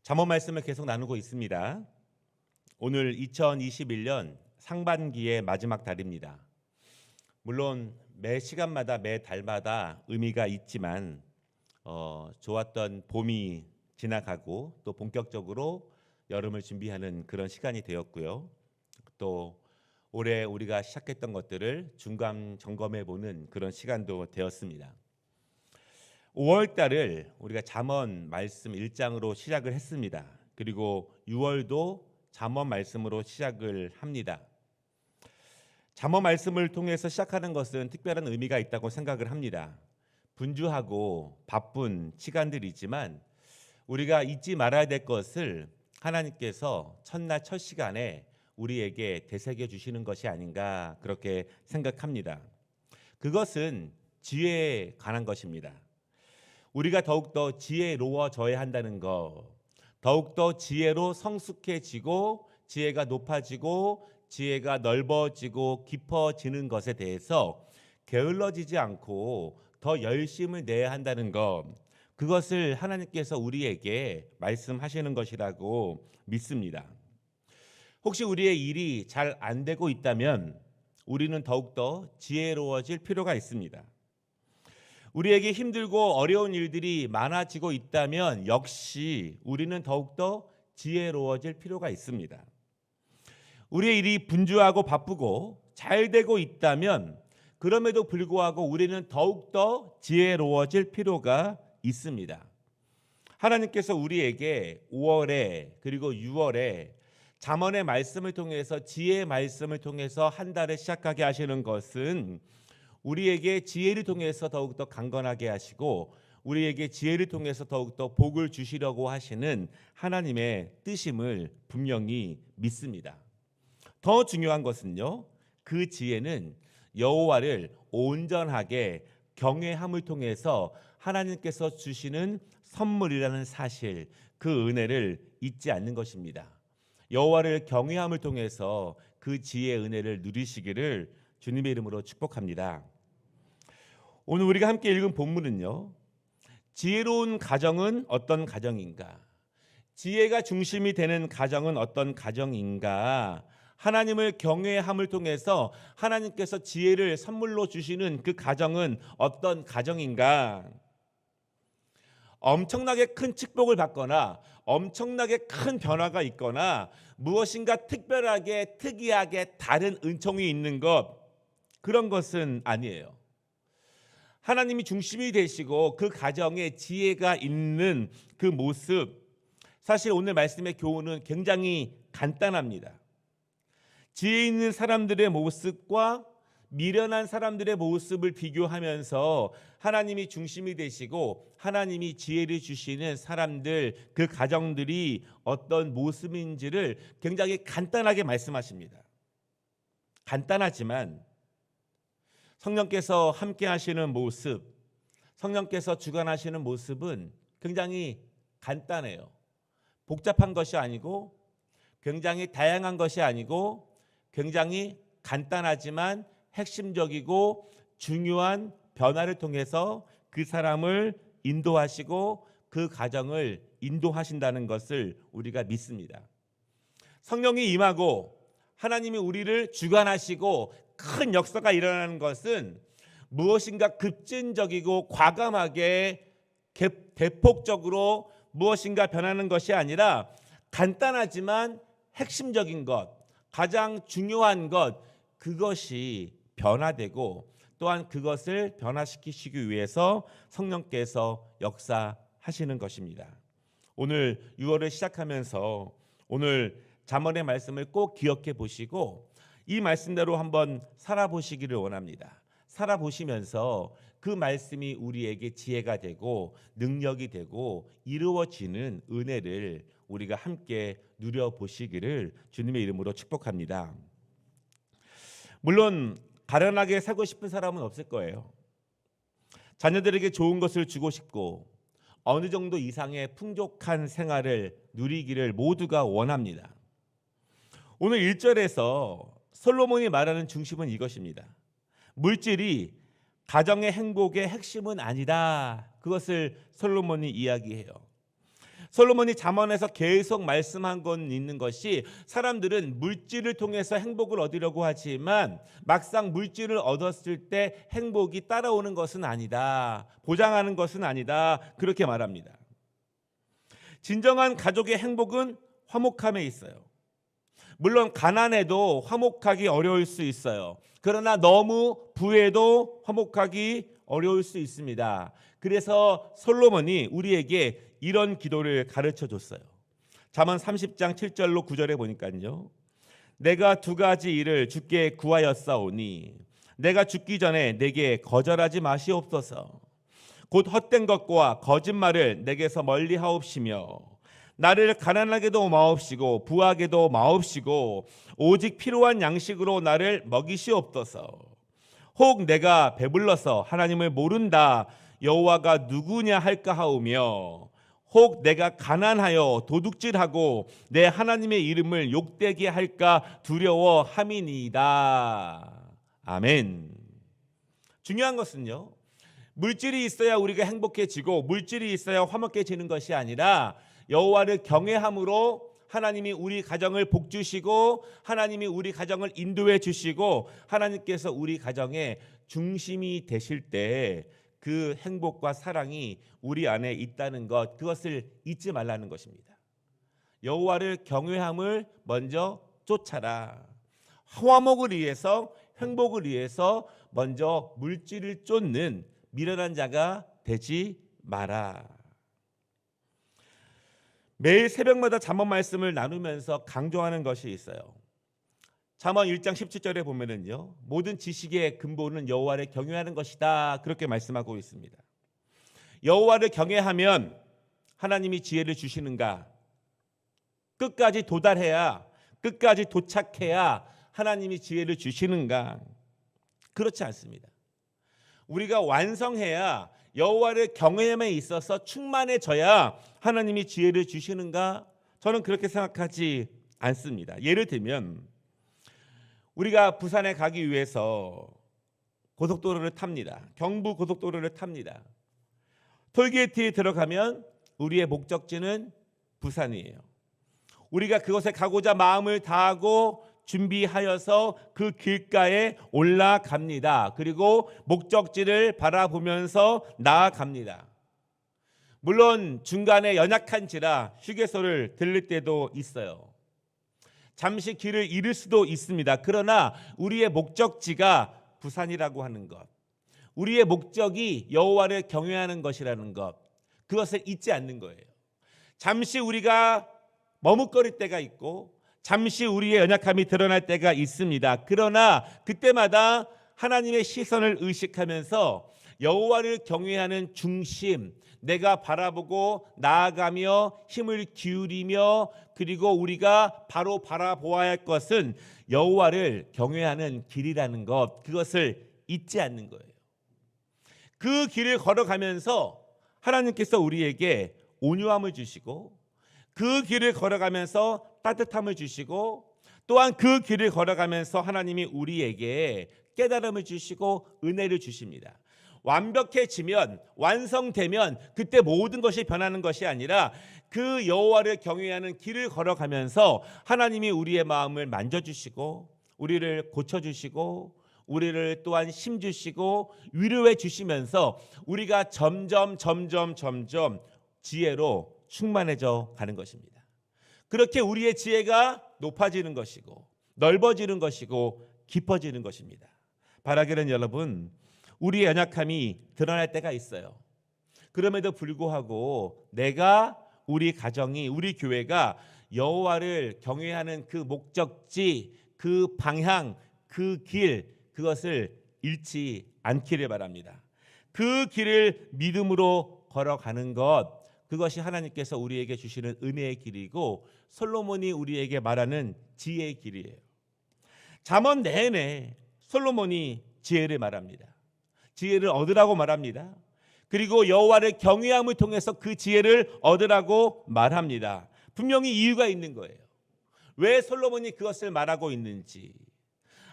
잠언 말씀을 계속 나누고 있습니다. 오늘 2021년 상반기의 마지막 달입니다. 물론 매 시간마다 매 달마다 의미가 있지만 좋았던 봄이 지나가고 또 본격적으로 여름을 준비하는 그런 시간이 되었고요. 또 올해 우리가 시작했던 것들을 중간 점검해 보는 그런 시간도 되었습니다. 5월 달을 우리가 잠언 말씀 1장으로 시작을 했습니다. 그리고 6월도 잠언 말씀으로 시작을 합니다. 잠언 말씀을 통해서 시작하는 것은 특별한 의미가 있다고 생각을 합니다. 분주하고 바쁜 시간들이지만 우리가 잊지 말아야 될 것을 하나님께서 첫날 첫 시간에 우리에게 되새겨 주시는 것이 아닌가 그렇게 생각합니다. 그것은 지혜에 관한 것입니다. 우리가 더욱더 지혜로워져야 한다는 것, 더욱더 지혜로 성숙해지고 지혜가 높아지고 지혜가 넓어지고 깊어지는 것에 대해서 게을러지지 않고 더 열심을 내야 한다는 것, 그것을 하나님께서 우리에게 말씀하시는 것이라고 믿습니다. 혹시 우리의 일이 잘 안 되고 있다면 우리는 더욱더 지혜로워질 필요가 있습니다. 우리에게 힘들고 어려운 일들이 많아지고 있다면 역시 우리는 더욱더 지혜로워질 필요가 있습니다. 우리의 일이 분주하고 바쁘고 잘 되고 있다면 그럼에도 불구하고 우리는 더욱더 지혜로워질 필요가 있습니다. 하나님께서 우리에게 5월에 그리고 6월에 잠언의 말씀을 통해서 지혜의 말씀을 통해서 한 달을 시작하게 하시는 것은 우리에게 지혜를 통해서 더욱더 강건하게 하시고 우리에게 지혜를 통해서 더욱더 복을 주시려고 하시는 하나님의 뜻임을 분명히 믿습니다. 더 중요한 것은요, 그 지혜는 여호와를 온전하게 경외함을 통해서 하나님께서 주시는 선물이라는 사실, 그 은혜를 잊지 않는 것입니다. 여호와를 경외함을 통해서 그 지혜의 은혜를 누리시기를 주님의 이름으로 축복합니다. 오늘 우리가 함께 읽은 본문은요, 지혜로운 가정은 어떤 가정인가? 지혜가 중심이 되는 가정은 어떤 가정인가? 하나님을 경외함을 통해서 하나님께서 지혜를 선물로 주시는 그 가정은 어떤 가정인가? 엄청나게 큰 축복을 받거나 엄청나게 큰 변화가 있거나 무엇인가 특별하게 특이하게 다른 은총이 있는 것, 그런 것은 아니에요. 하나님이 중심이 되시고 그 가정에 지혜가 있는 그 모습, 사실 오늘 말씀의 교훈은 굉장히 간단합니다. 지혜 있는 사람들의 모습과 미련한 사람들의 모습을 비교하면서 하나님이 중심이 되시고 하나님이 지혜를 주시는 사람들, 그 가정들이 어떤 모습인지를 굉장히 간단하게 말씀하십니다. 간단하지만 성령께서 함께 하시는 모습, 성령께서 주관하시는 모습은 굉장히 간단해요. 복잡한 것이 아니고 굉장히 다양한 것이 아니고 굉장히 간단하지만 핵심적이고 중요한 변화를 통해서 그 사람을 인도하시고 그 가정을 인도하신다는 것을 우리가 믿습니다. 성령이 임하고 하나님이 우리를 주관하시고 큰 역사가 일어나는 것은 무엇인가 급진적이고 과감하게 대폭적으로 무엇인가 변하는 것이 아니라 간단하지만 핵심적인 것, 가장 중요한 것, 그것이 변화되고 또한 그것을 변화시키시기 위해서 성령께서 역사하시는 것입니다. 오늘 6월을 시작하면서 오늘 잠언의 말씀을 꼭 기억해 보시고 이 말씀대로 한번 살아보시기를 원합니다. 살아보시면서 그 말씀이 우리에게 지혜가 되고 능력이 되고 이루어지는 은혜를 우리가 함께 누려보시기를 주님의 이름으로 축복합니다. 물론 가련하게 살고 싶은 사람은 없을 거예요. 자녀들에게 좋은 것을 주고 싶고 어느 정도 이상의 풍족한 생활을 누리기를 모두가 원합니다. 오늘 1절에서 솔로몬이 말하는 중심은 이것입니다. 물질이 가정의 행복의 핵심은 아니다. 그것을 솔로몬이 이야기해요. 솔로몬이 잠언에서 계속 말씀한 건 있는 것이 사람들은 물질을 통해서 행복을 얻으려고 하지만 막상 물질을 얻었을 때 행복이 따라오는 것은 아니다. 보장하는 것은 아니다. 그렇게 말합니다. 진정한 가족의 행복은 화목함에 있어요. 물론 가난해도 화목하기 어려울 수 있어요. 그러나 너무 부해도 화목하기 어려울 수 있습니다. 그래서 솔로몬이 우리에게 이런 기도를 가르쳐 줬어요. 잠언 30장 7절로 9절에 보니까요. 내가 두 가지 일을 주께 구하였사오니 내가 죽기 전에 내게 거절하지 마시옵소서. 곧 헛된 것과 거짓말을 내게서 멀리 하옵시며 나를 가난하게도 마옵시고 부하게도 마옵시고 오직 필요한 양식으로 나를 먹이시옵소서. 혹 내가 배불러서 하나님을 모른다 여호와가 누구냐 할까 하오며 혹 내가 가난하여 도둑질하고 내 하나님의 이름을 욕되게 할까 두려워함이니이다. 아멘. 중요한 것은요, 물질이 있어야 우리가 행복해지고 물질이 있어야 화목해지는 것이 아니라 여호와를 경외함으로 하나님이 우리 가정을 복주시고 하나님이 우리 가정을 인도해 주시고 하나님께서 우리 가정의 중심이 되실 때 그 행복과 사랑이 우리 안에 있다는 것, 그것을 잊지 말라는 것입니다. 여호와를 경외함을 먼저 쫓아라. 화목을 위해서, 행복을 위해서 먼저 물질을 쫓는 미련한 자가 되지 마라. 매일 새벽마다 잠언 말씀을 나누면서 강조하는 것이 있어요. 잠언 1장 17절에 보면은요, 모든 지식의 근본은 여호와를 경외하는 것이다. 그렇게 말씀하고 있습니다. 여호와를 경외하면 하나님이 지혜를 주시는가? 끝까지 도달해야, 끝까지 도착해야 하나님이 지혜를 주시는가? 그렇지 않습니다. 우리가 완성해야, 여호와를 경외함에 있어서 충만해져야 하나님이 지혜를 주시는가? 저는 그렇게 생각하지 않습니다. 예를 들면 우리가 부산에 가기 위해서 고속도로를 탑니다. 경부 고속도로를 탑니다. 톨게이트에 들어가면 우리의 목적지는 부산이에요. 우리가 그곳에 가고자 마음을 다하고 준비하여서 그 길가에 올라갑니다. 그리고 목적지를 바라보면서 나아갑니다. 물론 중간에 연약한지라 휴게소를 들릴 때도 있어요. 잠시 길을 잃을 수도 있습니다. 그러나 우리의 목적지가 부산이라고 하는 것, 우리의 목적이 여호와를 경외하는 것이라는 것, 그것을 잊지 않는 거예요. 잠시 우리가 머뭇거릴 때가 있고 잠시 우리의 연약함이 드러날 때가 있습니다. 그러나 그때마다 하나님의 시선을 의식하면서 여호와를 경외하는 중심, 내가 바라보고 나아가며 힘을 기울이며 그리고 우리가 바로 바라보아야 할 것은 여호와를 경외하는 길이라는 것, 그것을 잊지 않는 거예요. 그 길을 걸어가면서 하나님께서 우리에게 온유함을 주시고 그 길을 걸어가면서 따뜻함을 주시고 또한 그 길을 걸어가면서 하나님이 우리에게 깨달음을 주시고 은혜를 주십니다. 완벽해지면, 완성되면 그때 모든 것이 변하는 것이 아니라 그 여호와를 경외하는 길을 걸어가면서 하나님이 우리의 마음을 만져주시고 우리를 고쳐주시고 우리를 또한 힘주시고 위로해 주시면서 우리가 점점 지혜로 충만해져 가는 것입니다. 그렇게 우리의 지혜가 높아지는 것이고 넓어지는 것이고 깊어지는 것입니다. 바라기는 여러분, 우리의 연약함이 드러날 때가 있어요. 그럼에도 불구하고 내가, 우리 가정이, 우리 교회가 여호와를 경외하는 그 목적지, 그 방향, 그 길, 그것을 잃지 않기를 바랍니다. 그 길을 믿음으로 걸어가는 것, 그것이 하나님께서 우리에게 주시는 은혜의 길이고 솔로몬이 우리에게 말하는 지혜의 길이에요. 잠언 내내 솔로몬이 지혜를 말합니다. 지혜를 얻으라고 말합니다. 그리고 여호와를 경외함을 통해서 그 지혜를 얻으라고 말합니다. 분명히 이유가 있는 거예요. 왜 솔로몬이 그것을 말하고 있는지,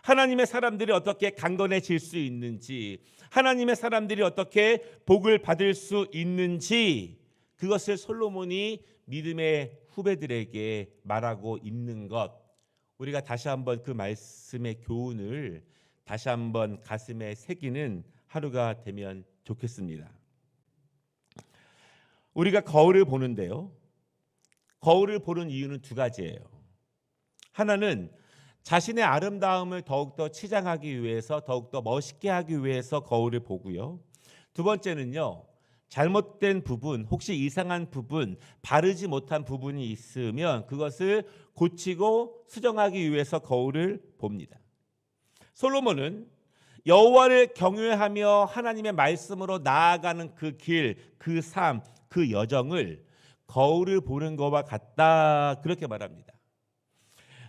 하나님의 사람들이 어떻게 강건해질 수 있는지, 하나님의 사람들이 어떻게 복을 받을 수 있는지, 그것을 솔로몬이 믿음의 후배들에게 말하고 있는 것, 우리가 다시 한번 그 말씀의 교훈을 다시 한번 가슴에 새기는 하루가 되면 좋겠습니다. 우리가 거울을 보는데요, 거울을 보는 이유는 두 가지예요. 하나는 자신의 아름다움을 더욱더 치장하기 위해서, 더욱더 멋있게 하기 위해서 거울을 보고요. 두 번째는요, 잘못된 부분, 혹시 이상한 부분, 바르지 못한 부분이 있으면 그것을 고치고 수정하기 위해서 거울을 봅니다. 솔로몬은 여호와를 경외하며 하나님의 말씀으로 나아가는 그 길, 그 삶, 그 여정을 거울을 보는 것과 같다, 그렇게 말합니다.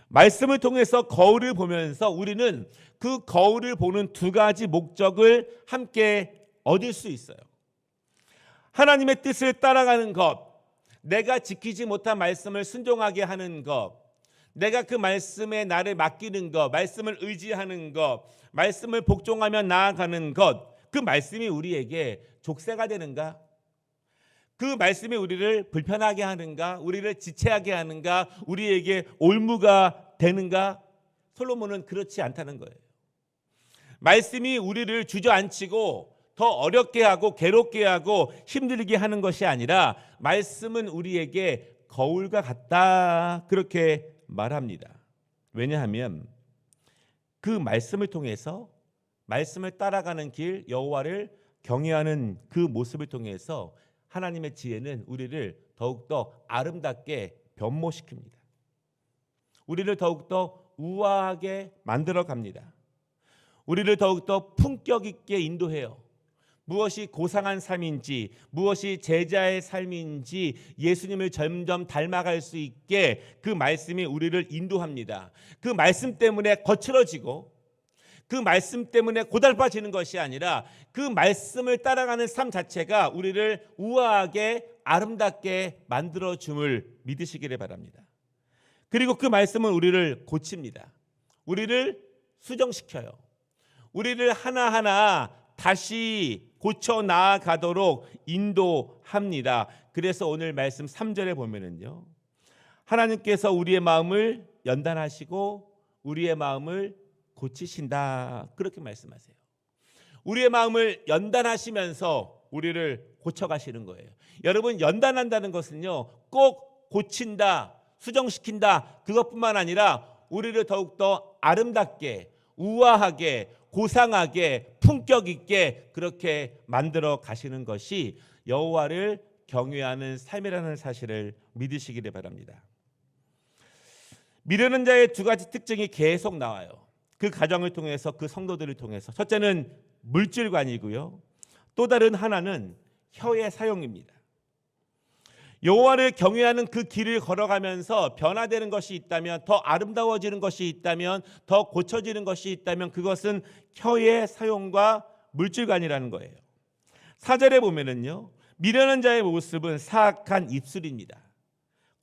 말씀을 통해서 거울을 보면서 우리는 그 거울을 보는 두 가지 목적을 함께 얻을 수 있어요. 하나님의 뜻을 따라가는 것, 내가 지키지 못한 말씀을 순종하게 하는 것, 내가 그 말씀에 나를 맡기는 것, 말씀을 의지하는 것, 말씀을 복종하며 나아가는 것, 그 말씀이 우리에게 족쇄가 되는가? 그 말씀이 우리를 불편하게 하는가? 우리를 지체하게 하는가? 우리에게 올무가 되는가? 솔로몬은 그렇지 않다는 거예요. 말씀이 우리를 주저앉히고 더 어렵게 하고 괴롭게 하고 힘들게 하는 것이 아니라 말씀은 우리에게 거울과 같다, 그렇게 말합니다. 왜냐하면 그 말씀을 통해서, 말씀을 따라가는 길, 여호와를 경외하는 그 모습을 통해서 하나님의 지혜는 우리를 더욱더 아름답게 변모시킵니다. 우리를 더욱더 우아하게 만들어 갑니다. 우리를 더욱더 품격 있게 인도해요. 무엇이 고상한 삶인지, 무엇이 제자의 삶인지 예수님을 점점 닮아갈 수 있게 그 말씀이 우리를 인도합니다. 그 말씀 때문에 거칠어지고 그 말씀 때문에 고달파지는 것이 아니라 그 말씀을 따라가는 삶 자체가 우리를 우아하게 아름답게 만들어줌을 믿으시기를 바랍니다. 그리고 그 말씀은 우리를 고칩니다. 우리를 수정시켜요. 우리를 하나하나 다시 고쳐 나아가도록 인도합니다. 그래서 오늘 말씀 3절에 보면은요, 하나님께서 우리의 마음을 연단하시고 우리의 마음을 고치신다, 그렇게 말씀하세요. 우리의 마음을 연단하시면서 우리를 고쳐가시는 거예요. 여러분, 연단한다는 것은요, 꼭 고친다, 수정시킨다, 그것뿐만 아니라 우리를 더욱더 아름답게, 우아하게, 고상하게, 품격 있게 그렇게 만들어 가시는 것이 여호와를 경외하는 삶이라는 사실을 믿으시기를 바랍니다. 미르는 자의 두 가지 특징이 계속 나와요. 그 가정을 통해서, 그 성도들을 통해서. 첫째는 물질관이고요, 또 다른 하나는 혀의 사용입니다. 여호와를 경외하는 그 길을 걸어가면서 변화되는 것이 있다면, 더 아름다워지는 것이 있다면, 더 고쳐지는 것이 있다면 그것은 혀의 사용과 물질관이라는 거예요. 4절에 보면은요, 미련한 자의 모습은 사악한 입술입니다.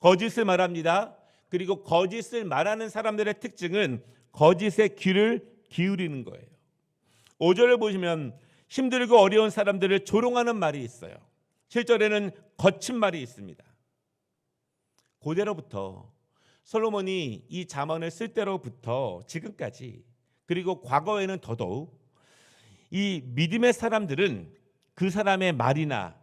거짓을 말합니다. 그리고 거짓을 말하는 사람들의 특징은 거짓의 귀를 기울이는 거예요. 5절을 보시면 힘들고 어려운 사람들을 조롱하는 말이 있어요. 7절에는 거친 말이 있습니다. 고대로부터 솔로몬이 이 잠언을 쓸 때로부터 지금까지, 그리고 과거에는 더더욱 이 믿음의 사람들은 그 사람의 말이나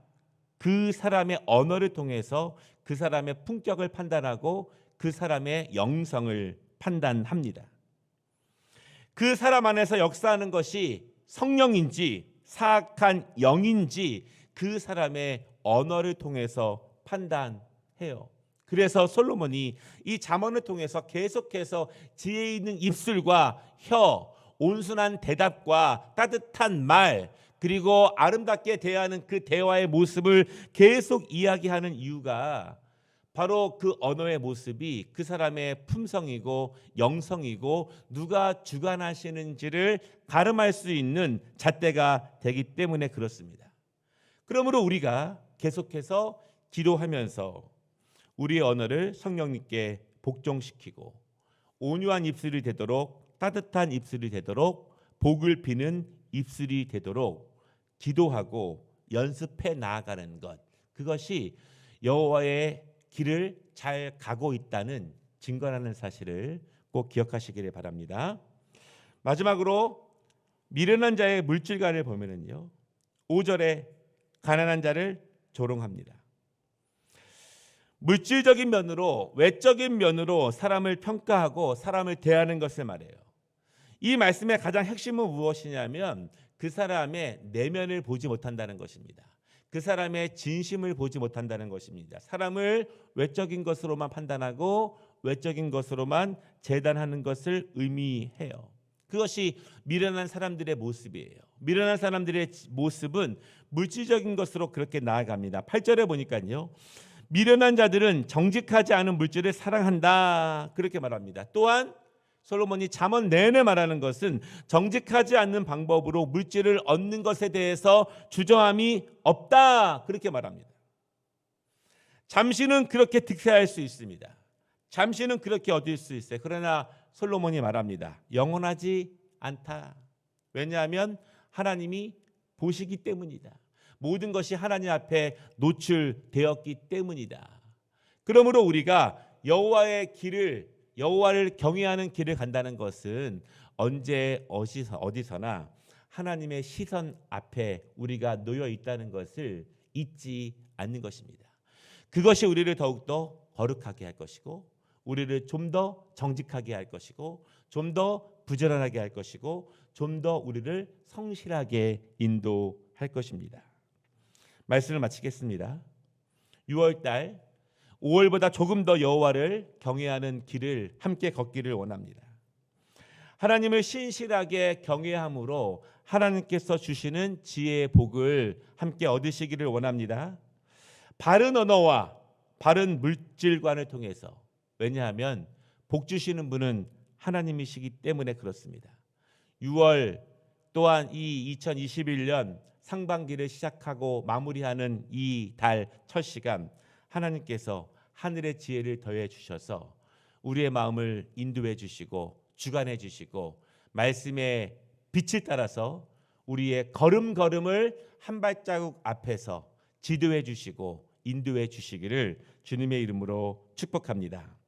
그 사람의 언어를 통해서 그 사람의 품격을 판단하고 그 사람의 영성을 판단합니다. 그 사람 안에서 역사하는 것이 성령인지 사악한 영인지 그 사람의 언어를 통해서 판단해요. 그래서 솔로몬이 이 잠언을 통해서 계속해서 지혜 있는 입술과 혀, 온순한 대답과 따뜻한 말, 그리고 아름답게 대하는 그 대화의 모습을 계속 이야기하는 이유가 바로 그 언어의 모습이 그 사람의 품성이고 영성이고 누가 주관하시는지를 가름할 수 있는 잣대가 되기 때문에 그렇습니다. 그러므로 우리가 계속해서 기도하면서 우리의 언어를 성령님께 복종시키고 온유한 입술이 되도록, 따뜻한 입술이 되도록, 복을 비는 입술이 되도록 기도하고 연습해 나아가는 것, 그것이 여호와의 길을 잘 가고 있다는 증거라는 사실을 꼭 기억하시기를 바랍니다. 마지막으로 미련한 자의 물질관을 보면은요, 5절에 가난한 자를 조롱합니다. 물질적인 면으로, 외적인 면으로 사람을 평가하고 사람을 대하는 것을 말해요. 이 말씀의 가장 핵심은 무엇이냐면 그 사람의 내면을 보지 못한다는 것입니다. 그 사람의 진심을 보지 못한다는 것입니다. 사람을 외적인 것으로만 판단하고 외적인 것으로만 재단하는 것을 의미해요. 그것이 미련한 사람들의 모습이에요. 미련한 사람들의 모습은 물질적인 것으로 그렇게 나아갑니다. 8절에 보니까요, 미련한 자들은 정직하지 않은 물질을 사랑한다, 그렇게 말합니다. 또한 솔로몬이 잠언 내내 말하는 것은 정직하지 않는 방법으로 물질을 얻는 것에 대해서 주저함이 없다, 그렇게 말합니다. 잠시는 그렇게 득세할 수 있습니다. 잠시는 그렇게 얻을 수 있어요. 그러나 솔로몬이 말합니다. 영원하지 않다. 왜냐하면 하나님이 보시기 때문이다. 모든 것이 하나님 앞에 노출되었기 때문이다. 그러므로 우리가 여호와의 길을, 여호와를 경외하는 길을 간다는 것은 언제 어디서나 하나님의 시선 앞에 우리가 놓여 있다는 것을 잊지 않는 것입니다. 그것이 우리를 더욱더 거룩하게 할 것이고, 우리를 좀 더 정직하게 할 것이고, 좀 더 부지런하게 할 것이고, 좀 더 우리를 성실하게 인도할 것입니다. 말씀을 마치겠습니다. 6월달 5월보다 조금 더 여호와를 경외하는 길을 함께 걷기를 원합니다. 하나님을 신실하게 경외함으로 하나님께서 주시는 지혜의 복을 함께 얻으시기를 원합니다. 바른 언어와 바른 물질관을 통해서, 왜냐하면 복 주시는 분은 하나님이시기 때문에 그렇습니다. 6월 또한 이 2021년 상반기를 시작하고 마무리하는 이 달 첫 시간, 하나님께서 하늘의 지혜를 더해 주셔서 우리의 마음을 인도해 주시고 주관해 주시고 말씀의 빛을 따라서 우리의 걸음걸음을 한 발자국 앞에서 지도해 주시고 인도해 주시기를 주님의 이름으로 축복합니다.